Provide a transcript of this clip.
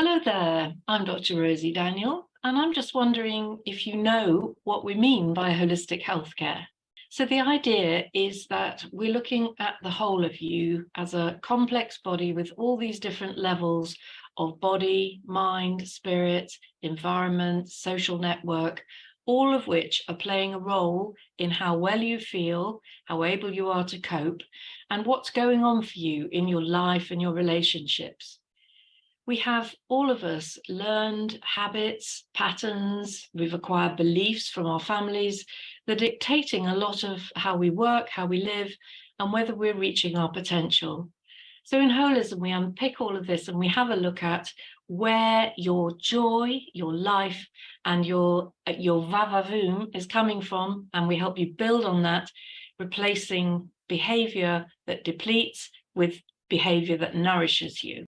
Hello there, I'm Dr. Rosy Daniel, and I'm just wondering if you know what we mean by holistic healthcare. So, the idea is that we're looking at the whole of you as a complex body with all these different levels of body, mind, spirit, environment, social network, all of which are playing a role in how well you feel, how able you are to cope, and what's going on for you in your life and your relationships. We have, all of us, learned habits, patterns, we've acquired beliefs from our families that are dictating a lot of how we work, how we live, and whether we're reaching our potential. So in Holism, we unpick all of this and we have a look at where your joy, your life, and your va-va-voom is coming from, and we help you build on that, replacing behavior that depletes with behavior that nourishes you.